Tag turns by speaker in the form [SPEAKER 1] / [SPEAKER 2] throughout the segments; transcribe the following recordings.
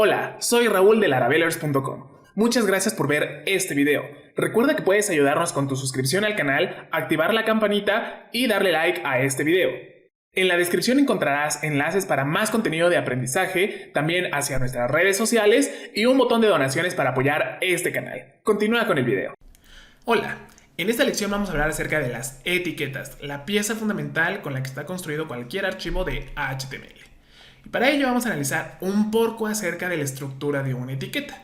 [SPEAKER 1] Hola, soy Raúl de Laravelers.com. Muchas gracias por ver este video. Recuerda que puedes ayudarnos con tu suscripción al canal, activar la campanita y darle like a este video. En la descripción encontrarás enlaces para más contenido de aprendizaje, también hacia nuestras redes sociales y un botón de donaciones para apoyar este canal. Continúa con el video. Hola, en esta lección vamos a hablar acerca de las etiquetas, la pieza fundamental con la que está construido cualquier archivo de HTML. Y para ello vamos a analizar un poco acerca de la estructura de una etiqueta.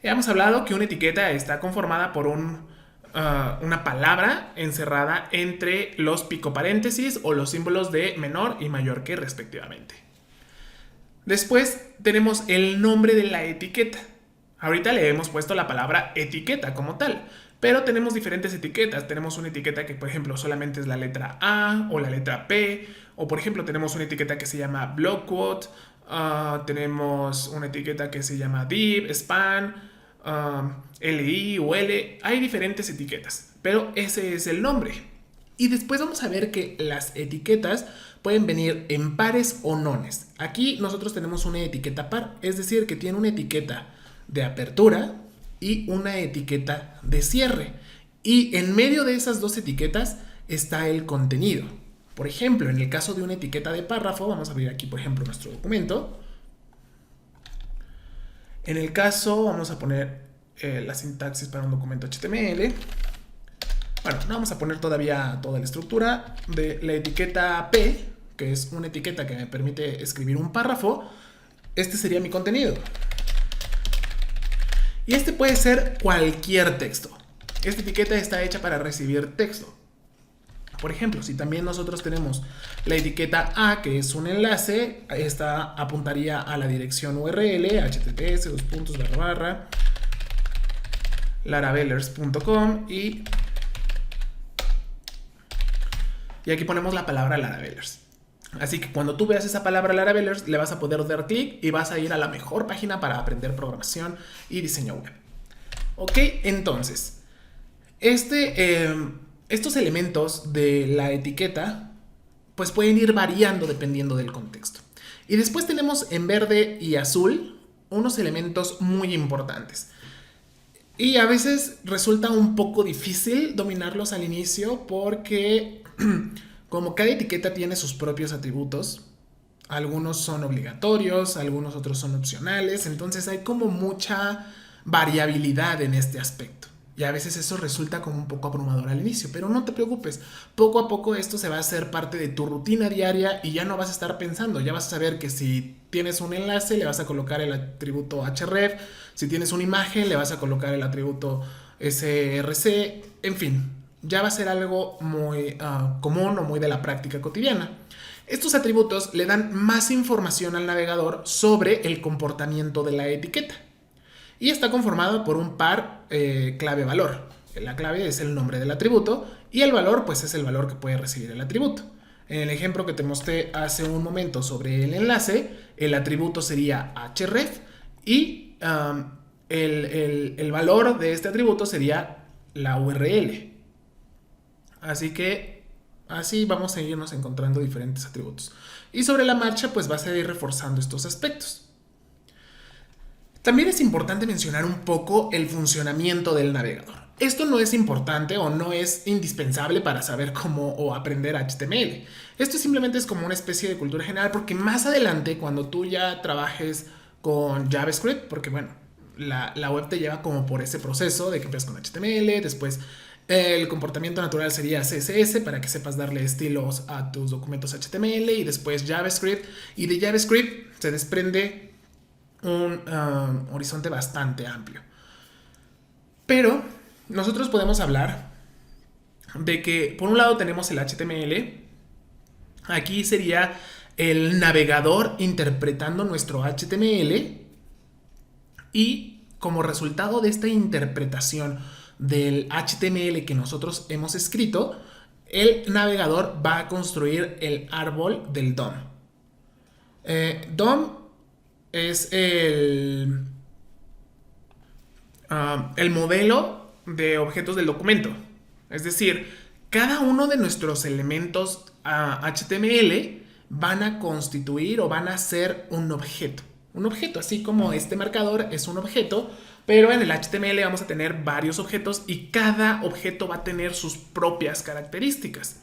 [SPEAKER 1] Ya hemos hablado que una etiqueta está conformada por una palabra encerrada entre los picoparéntesis o los símbolos de menor y mayor que respectivamente. Después tenemos el nombre de la etiqueta. Ahorita le hemos puesto la palabra etiqueta como tal, pero tenemos diferentes etiquetas. Tenemos una etiqueta que, por ejemplo, solamente es la letra A o la letra P, o por ejemplo tenemos una etiqueta que se llama block quote, tenemos una etiqueta que se llama div, span, li o l. Hay diferentes etiquetas, pero ese es el nombre. Y después vamos a ver que las etiquetas pueden venir en pares o nones. Aquí nosotros tenemos una etiqueta par, es decir, que tiene una etiqueta de apertura y una etiqueta de cierre. Y en medio de esas dos etiquetas está el contenido. Por ejemplo, en el caso de una etiqueta de párrafo, vamos a abrir aquí, por ejemplo, nuestro documento. En el caso, vamos a poner la sintaxis para un documento HTML. Bueno, no vamos a poner todavía toda la estructura de la etiqueta P, que es una etiqueta que me permite escribir un párrafo. Este sería mi contenido. Y este puede ser cualquier texto. Esta etiqueta está hecha para recibir texto. Por ejemplo, si también nosotros tenemos la etiqueta A, que es un enlace, esta apuntaría a la dirección URL, https://laravelers.com y aquí ponemos la palabra Laravelers. Así que cuando tú veas esa palabra Laravelers, le vas a poder dar clic y vas a ir a la mejor página para aprender programación y diseño web. Ok, entonces, estos elementos de la etiqueta pues pueden ir variando dependiendo del contexto. Y después tenemos en verde y azul unos elementos muy importantes. Y a veces resulta un poco difícil dominarlos al inicio porque como cada etiqueta tiene sus propios atributos, algunos son obligatorios, algunos otros son opcionales, entonces hay como mucha variabilidad en este aspecto. Y a veces eso resulta como un poco abrumador al inicio, pero no te preocupes, poco a poco esto se va a hacer parte de tu rutina diaria y ya no vas a estar pensando, ya vas a saber que si tienes un enlace le vas a colocar el atributo href, si tienes una imagen le vas a colocar el atributo src, en fin, ya va a ser algo muy común o muy de la práctica cotidiana. Estos atributos le dan más información al navegador sobre el comportamiento de la etiqueta. Y está conformado por un par clave-valor. La clave es el nombre del atributo y el valor pues es el valor que puede recibir el atributo. En el ejemplo que te mostré hace un momento sobre el enlace, el atributo sería href y el valor de este atributo sería la URL. Así que así vamos a irnos encontrando diferentes atributos. Y sobre la marcha pues vas a ir reforzando estos aspectos. También es importante mencionar un poco el funcionamiento del navegador. Esto no es importante o no es indispensable para saber cómo o aprender HTML. Esto simplemente es como una especie de cultura general porque más adelante cuando tú ya trabajes con JavaScript, porque bueno, la web te lleva como por ese proceso de que empiezas con HTML, después el comportamiento natural sería CSS para que sepas darle estilos a tus documentos HTML y después JavaScript, y de JavaScript se desprende un horizonte bastante amplio. Pero nosotros podemos hablar de que por un lado tenemos el HTML. Aquí sería el navegador interpretando nuestro HTML y como resultado de esta interpretación del HTML que nosotros hemos escrito, el navegador va a construir el árbol del DOM. DOM es el modelo de objetos del documento. Es decir, cada uno de nuestros elementos HTML van a constituir o van a ser un objeto. un objeto, así como este marcador es un objeto, pero en el HTML vamos a tener varios objetos y cada objeto va a tener sus propias características.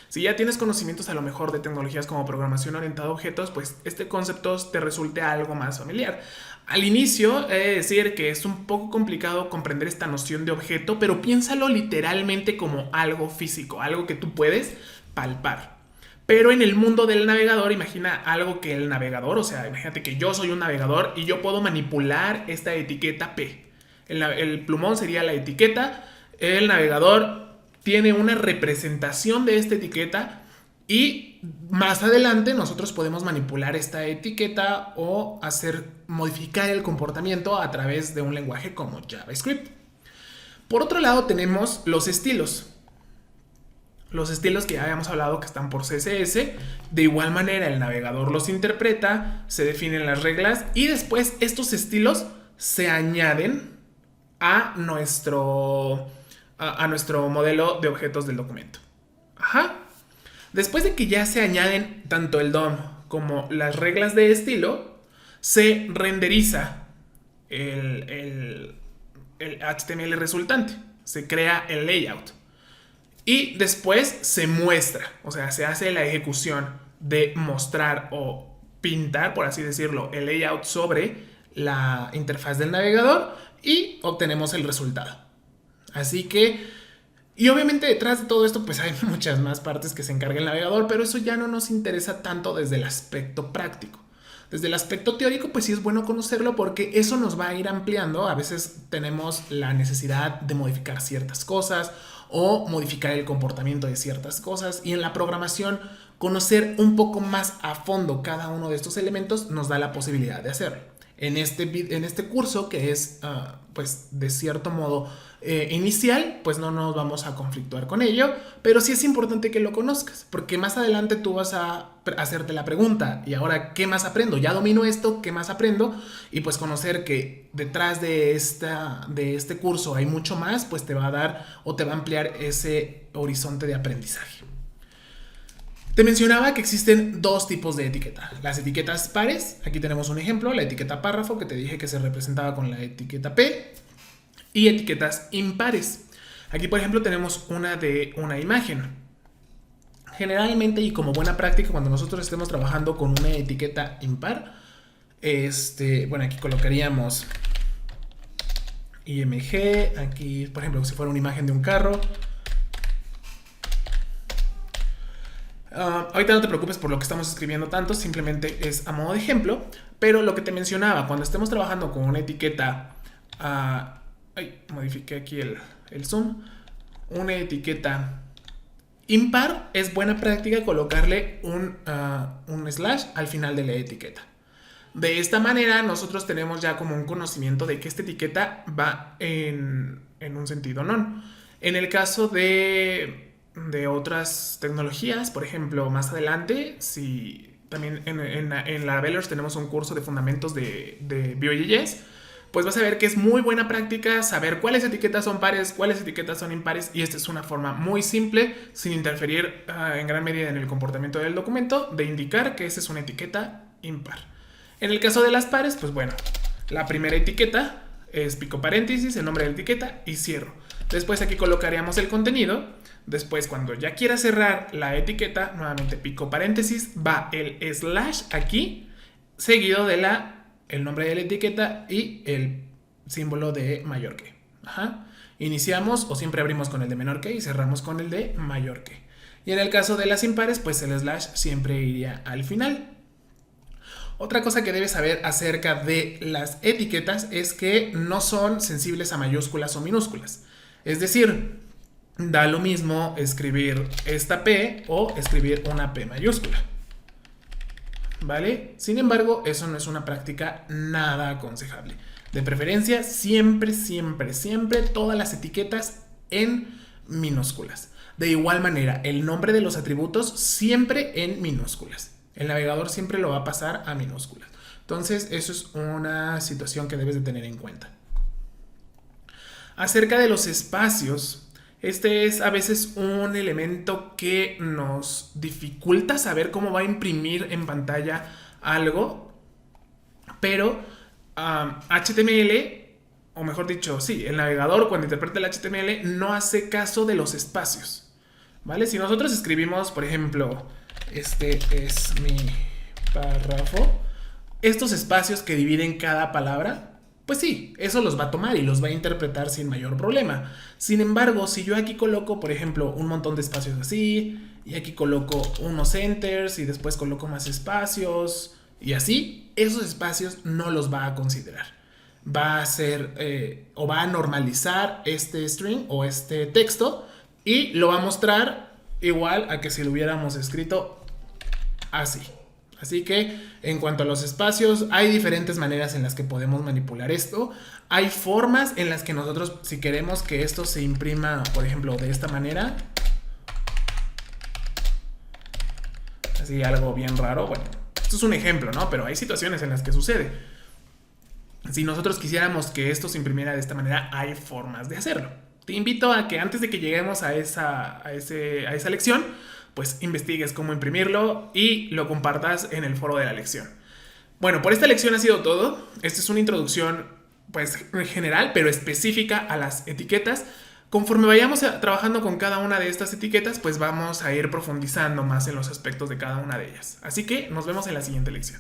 [SPEAKER 1] Si ya tienes conocimientos a lo mejor de tecnologías como programación orientada a objetos, pues este concepto te resulte algo más familiar. Al inicio he de decir que es un poco complicado comprender esta noción de objeto, pero piénsalo literalmente como algo físico, algo que tú puedes palpar. Pero en el mundo del navegador, imagina algo que el navegador, o sea, imagínate que yo soy un navegador y yo puedo manipular esta etiqueta P. El plumón sería la etiqueta, el navegador tiene una representación de esta etiqueta y más adelante nosotros podemos manipular esta etiqueta o modificar el comportamiento a través de un lenguaje como JavaScript. Por otro lado tenemos los estilos. Los estilos que ya habíamos hablado que están por CSS. De igual manera el navegador los interpreta, se definen las reglas y después estos estilos se añaden a nuestro modelo de objetos del documento. Ajá. Después de que ya se añaden tanto el DOM como las reglas de estilo, se renderiza el HTML resultante. Se crea el layout. Y después se muestra, o sea, se hace la ejecución de mostrar o pintar, por así decirlo, el layout sobre la interfaz del navegador y obtenemos el resultado. Así que, y obviamente detrás de todo esto pues hay muchas más partes que se encarga el navegador, pero eso ya no nos interesa tanto desde el aspecto práctico. Desde el aspecto teórico pues sí es bueno conocerlo porque eso nos va a ir ampliando. A veces tenemos la necesidad de modificar ciertas cosas o modificar el comportamiento de ciertas cosas y en la programación conocer un poco más a fondo cada uno de estos elementos nos da la posibilidad de hacerlo. En este curso que es pues de cierto modo inicial, pues no nos vamos a conflictuar con ello, pero sí es importante que lo conozcas, porque más adelante tú vas a hacerte la pregunta, ¿y ahora qué más aprendo? Ya domino esto, ¿qué más aprendo? Y pues conocer que detrás de este curso hay mucho más, pues te va a dar o te va a ampliar ese horizonte de aprendizaje. Te mencionaba que existen dos tipos de etiqueta. Las etiquetas pares, aquí tenemos un ejemplo, la etiqueta párrafo que te dije que se representaba con la etiqueta P, y etiquetas impares. Aquí por ejemplo tenemos una de una imagen. Generalmente y como buena práctica cuando nosotros estemos trabajando con una etiqueta impar, bueno, aquí colocaríamos IMG, aquí por ejemplo si fuera una imagen de un carro. Ahorita no te preocupes por lo que estamos escribiendo tanto, simplemente es a modo de ejemplo, pero lo que te mencionaba, cuando estemos trabajando con una etiqueta, modifiqué aquí el zoom, una etiqueta impar, es buena práctica colocarle un slash al final de la etiqueta. De esta manera nosotros tenemos ya como un conocimiento de que esta etiqueta va en un sentido non. En el caso de otras tecnologías, por ejemplo, más adelante, si también en Laravelers tenemos un curso de fundamentos de Vue.js, pues vas a ver que es muy buena práctica saber cuáles etiquetas son pares, cuáles etiquetas son impares, y esta es una forma muy simple, sin interferir en gran medida en el comportamiento del documento, de indicar que esa es una etiqueta impar. En el caso de las pares, pues bueno, la primera etiqueta es pico paréntesis, el nombre de la etiqueta y cierro. Después aquí colocaríamos el contenido. Después cuando ya quiera cerrar la etiqueta, nuevamente pico paréntesis, va el slash aquí, seguido de el nombre de la etiqueta y el símbolo de mayor que. Ajá. Iniciamos o siempre abrimos con el de menor que y cerramos con el de mayor que. Y en el caso de las impares, pues el slash siempre iría al final. Otra cosa que debes saber acerca de las etiquetas es que no son sensibles a mayúsculas o minúsculas. Es decir, da lo mismo escribir esta P o escribir una P mayúscula. ¿Vale? Sin embargo, eso no es una práctica nada aconsejable. De preferencia, siempre, siempre, siempre todas las etiquetas en minúsculas. De igual manera, el nombre de los atributos siempre en minúsculas. El navegador siempre lo va a pasar a minúsculas. Entonces, eso es una situación que debes de tener en cuenta. Acerca de los espacios, este es a veces un elemento que nos dificulta saber cómo va a imprimir en pantalla algo, Pero HTML, o mejor dicho, sí, el navegador cuando interpreta el HTML no hace caso de los espacios, ¿vale? Si nosotros escribimos, por ejemplo, este es mi párrafo, estos espacios que dividen cada palabra, pues sí, eso los va a tomar y los va a interpretar sin mayor problema. Sin embargo, si yo aquí coloco, por ejemplo, un montón de espacios así, y aquí coloco unos enters y después coloco más espacios y así, esos espacios no los va a considerar. Va a hacer o va a normalizar este string o este texto y lo va a mostrar igual a que si lo hubiéramos escrito así. Así que en cuanto a los espacios, hay diferentes maneras en las que podemos manipular esto. Hay formas en las que nosotros, si queremos que esto se imprima, por ejemplo, de esta manera, así algo bien raro, bueno, esto es un ejemplo, ¿no? Pero hay situaciones en las que sucede. Si nosotros quisiéramos que esto se imprimiera de esta manera, hay formas de hacerlo. Te invito a que antes de que lleguemos a esa lección, pues investigues cómo imprimirlo y lo compartas en el foro de la lección. Bueno, por esta lección ha sido todo. Esta es una introducción pues general, pero específica a las etiquetas. Conforme vayamos trabajando con cada una de estas etiquetas, pues vamos a ir profundizando más en los aspectos de cada una de ellas. Así que nos vemos en la siguiente lección.